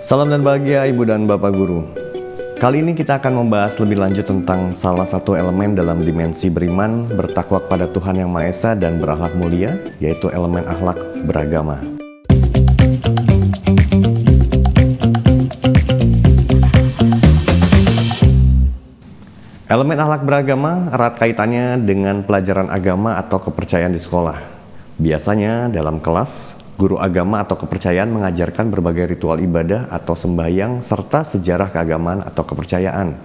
Salam dan bahagia Ibu dan Bapak Guru. Kali ini kita akan membahas lebih lanjut tentang salah satu elemen dalam dimensi beriman, bertakwa kepada Tuhan Yang Maha Esa dan berakhlak mulia, yaitu elemen akhlak beragama. Elemen akhlak beragama erat kaitannya dengan pelajaran agama atau kepercayaan di sekolah. Biasanya dalam kelas, guru agama atau kepercayaan mengajarkan berbagai ritual ibadah atau sembahyang serta sejarah keagamaan atau kepercayaan.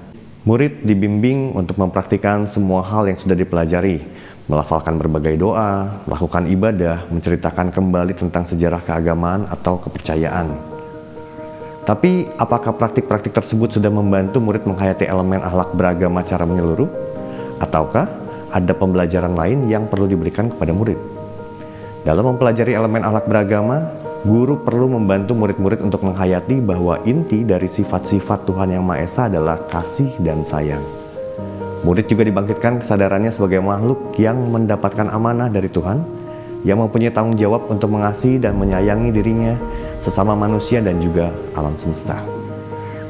Murid dibimbing untuk mempraktikkan semua hal yang sudah dipelajari, melafalkan berbagai doa, melakukan ibadah, menceritakan kembali tentang sejarah keagamaan atau kepercayaan. Tapi apakah praktik-praktik tersebut sudah membantu murid menghayati elemen akhlak beragama secara menyeluruh? Ataukah ada pembelajaran lain yang perlu diberikan kepada murid? Dalam mempelajari elemen akhlak beragama, guru perlu membantu murid-murid untuk menghayati bahwa inti dari sifat-sifat Tuhan Yang Maha Esa adalah kasih dan sayang. Murid juga dibangkitkan kesadarannya sebagai makhluk yang mendapatkan amanah dari Tuhan, yang mempunyai tanggung jawab untuk mengasihi dan menyayangi dirinya, sesama manusia dan juga alam semesta.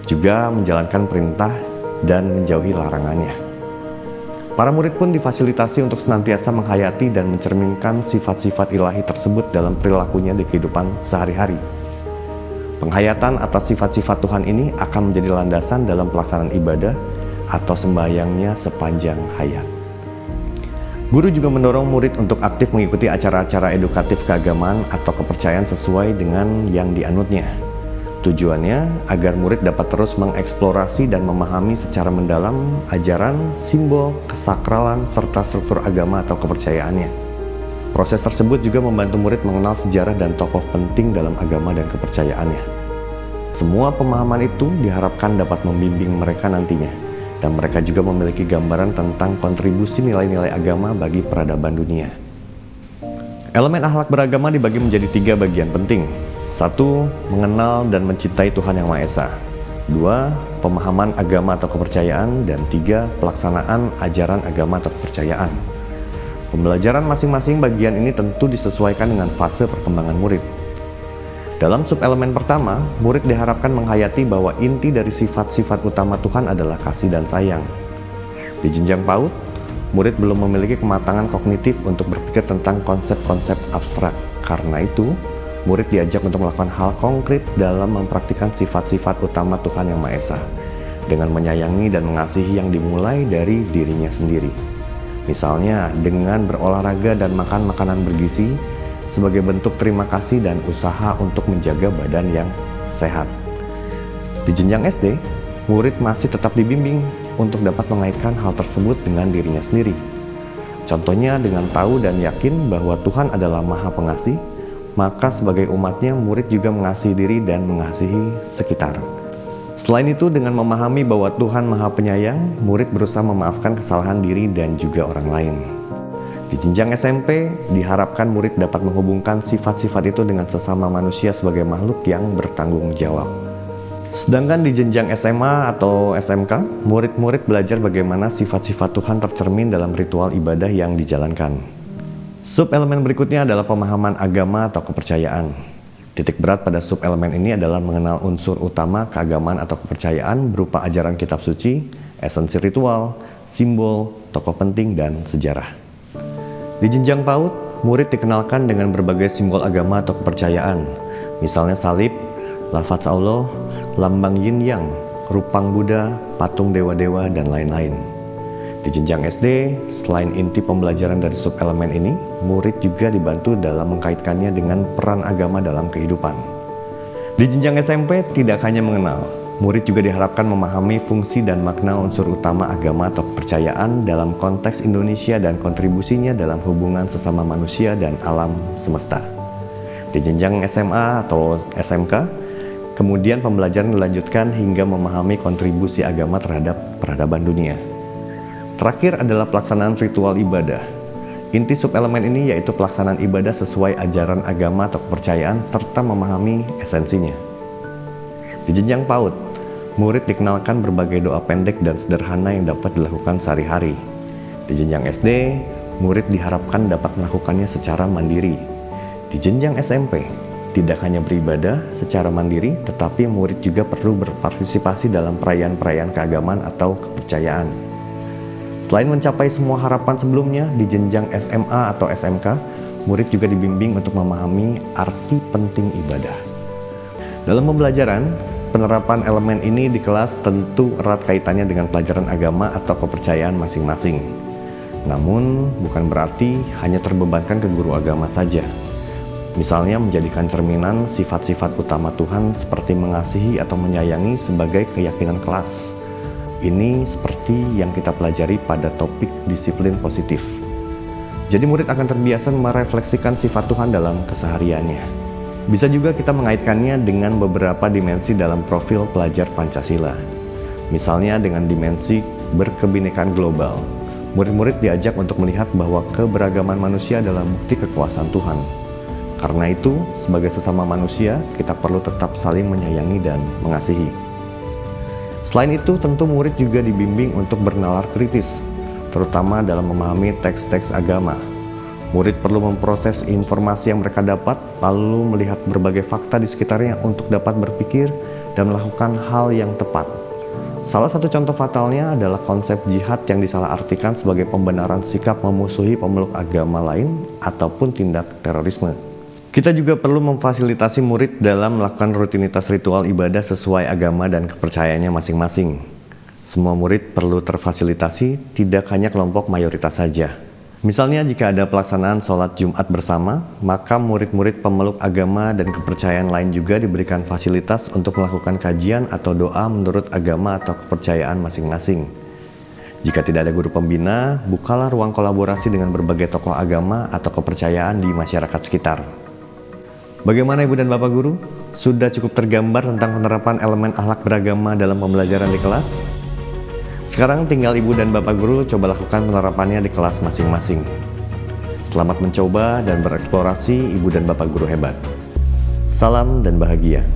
Juga menjalankan perintah dan menjauhi larangannya. Para murid pun difasilitasi untuk senantiasa menghayati dan mencerminkan sifat-sifat ilahi tersebut dalam perilakunya di kehidupan sehari-hari. Penghayatan atas sifat-sifat Tuhan ini akan menjadi landasan dalam pelaksanaan ibadah atau sembahyangnya sepanjang hayat. Guru juga mendorong murid untuk aktif mengikuti acara-acara edukatif keagamaan atau kepercayaan sesuai dengan yang dianutnya. Tujuannya agar murid dapat terus mengeksplorasi dan memahami secara mendalam ajaran, simbol, kesakralan, serta struktur agama atau kepercayaannya. Proses tersebut juga membantu murid mengenal sejarah dan tokoh penting dalam agama dan kepercayaannya. Semua pemahaman itu diharapkan dapat membimbing mereka nantinya, dan mereka juga memiliki gambaran tentang kontribusi nilai-nilai agama bagi peradaban dunia. Elemen akhlak beragama dibagi menjadi 3 bagian penting. 1. Mengenal dan mencintai Tuhan Yang Maha Esa. 2. Pemahaman agama atau kepercayaan. Dan 3. Pelaksanaan ajaran agama atau kepercayaan. Pembelajaran masing-masing bagian ini tentu disesuaikan dengan fase perkembangan murid. Dalam subelemen pertama, murid diharapkan menghayati bahwa inti dari sifat-sifat utama Tuhan adalah kasih dan sayang. Di jenjang PAUD, murid belum memiliki kematangan kognitif untuk berpikir tentang konsep-konsep abstrak. Karena itu, murid diajak untuk melakukan hal konkret dalam mempraktikkan sifat-sifat utama Tuhan Yang Maha Esa dengan menyayangi dan mengasihi yang dimulai dari dirinya sendiri. Misalnya dengan berolahraga dan makan makanan bergizi sebagai bentuk terima kasih dan usaha untuk menjaga badan yang sehat. Di jenjang SD, murid masih tetap dibimbing untuk dapat mengaitkan hal tersebut dengan dirinya sendiri. Contohnya dengan tahu dan yakin bahwa Tuhan adalah Maha Pengasih, maka sebagai umatnya, murid juga mengasihi diri dan mengasihi sekitar. Selain itu, dengan memahami bahwa Tuhan Maha Penyayang, murid berusaha memaafkan kesalahan diri dan juga orang lain. Di jenjang SMP, diharapkan murid dapat menghubungkan sifat-sifat itu dengan sesama manusia sebagai makhluk yang bertanggung jawab. Sedangkan di jenjang SMA atau SMK, murid-murid belajar bagaimana sifat-sifat Tuhan tercermin dalam ritual ibadah yang dijalankan. Subelemen berikutnya adalah pemahaman agama atau kepercayaan. Titik berat pada subelemen ini adalah mengenal unsur utama keagamaan atau kepercayaan berupa ajaran kitab suci, esensi ritual, simbol, tokoh penting, dan sejarah. Di jenjang PAUD, murid dikenalkan dengan berbagai simbol agama atau kepercayaan, misalnya salib, lafaz Allah, lambang yin yang, rupang Buddha, patung dewa-dewa, dan lain-lain. Di jenjang SD, selain inti pembelajaran dari subelemen ini, murid juga dibantu dalam mengkaitkannya dengan peran agama dalam kehidupan. Di jenjang SMP, tidak hanya mengenal, murid juga diharapkan memahami fungsi dan makna unsur utama agama atau kepercayaan dalam konteks Indonesia dan kontribusinya dalam hubungan sesama manusia dan alam semesta. Di jenjang SMA atau SMK, kemudian pembelajaran dilanjutkan hingga memahami kontribusi agama terhadap peradaban dunia. Terakhir adalah pelaksanaan ritual ibadah. Inti subelemen ini yaitu pelaksanaan ibadah sesuai ajaran agama atau kepercayaan serta memahami esensinya. Di jenjang PAUD, murid dikenalkan berbagai doa pendek dan sederhana yang dapat dilakukan sehari-hari. Di jenjang SD, murid diharapkan dapat melakukannya secara mandiri. Di jenjang SMP, tidak hanya beribadah secara mandiri, tetapi murid juga perlu berpartisipasi dalam perayaan-perayaan keagamaan atau kepercayaan. Selain mencapai semua harapan sebelumnya, di jenjang SMA atau SMK, murid juga dibimbing untuk memahami arti penting ibadah. Dalam pembelajaran, penerapan elemen ini di kelas tentu erat kaitannya dengan pelajaran agama atau kepercayaan masing-masing. Namun, bukan berarti hanya terbebankan ke guru agama saja. Misalnya menjadikan cerminan sifat-sifat utama Tuhan seperti mengasihi atau menyayangi sebagai keyakinan kelas. Ini seperti yang kita pelajari pada topik disiplin positif. Jadi murid akan terbiasa merefleksikan sifat Tuhan dalam kesehariannya. Bisa juga kita mengaitkannya dengan beberapa dimensi dalam profil pelajar Pancasila. Misalnya dengan dimensi berkebinekaan global. Murid-murid diajak untuk melihat bahwa keberagaman manusia adalah bukti kekuasaan Tuhan. Karena itu, sebagai sesama manusia, kita perlu tetap saling menyayangi dan mengasihi. Selain itu, tentu murid juga dibimbing untuk bernalar kritis, terutama dalam memahami teks-teks agama. Murid perlu memproses informasi yang mereka dapat, lalu melihat berbagai fakta di sekitarnya untuk dapat berpikir dan melakukan hal yang tepat. Salah satu contoh fatalnya adalah konsep jihad yang disalahartikan sebagai pembenaran sikap memusuhi pemeluk agama lain ataupun tindak terorisme. Kita juga perlu memfasilitasi murid dalam melakukan rutinitas ritual ibadah sesuai agama dan kepercayaannya masing-masing. Semua murid perlu terfasilitasi, tidak hanya kelompok mayoritas saja. Misalnya jika ada pelaksanaan sholat Jumat bersama, maka murid-murid pemeluk agama dan kepercayaan lain juga diberikan fasilitas untuk melakukan kajian atau doa menurut agama atau kepercayaan masing-masing. Jika tidak ada guru pembina, bukalah ruang kolaborasi dengan berbagai tokoh agama atau kepercayaan di masyarakat sekitar. Bagaimana Ibu dan Bapak Guru? Sudah cukup tergambar tentang penerapan elemen akhlak beragama dalam pembelajaran di kelas? Sekarang tinggal Ibu dan Bapak Guru coba lakukan penerapannya di kelas masing-masing. Selamat mencoba dan bereksplorasi Ibu dan Bapak Guru hebat. Salam dan bahagia.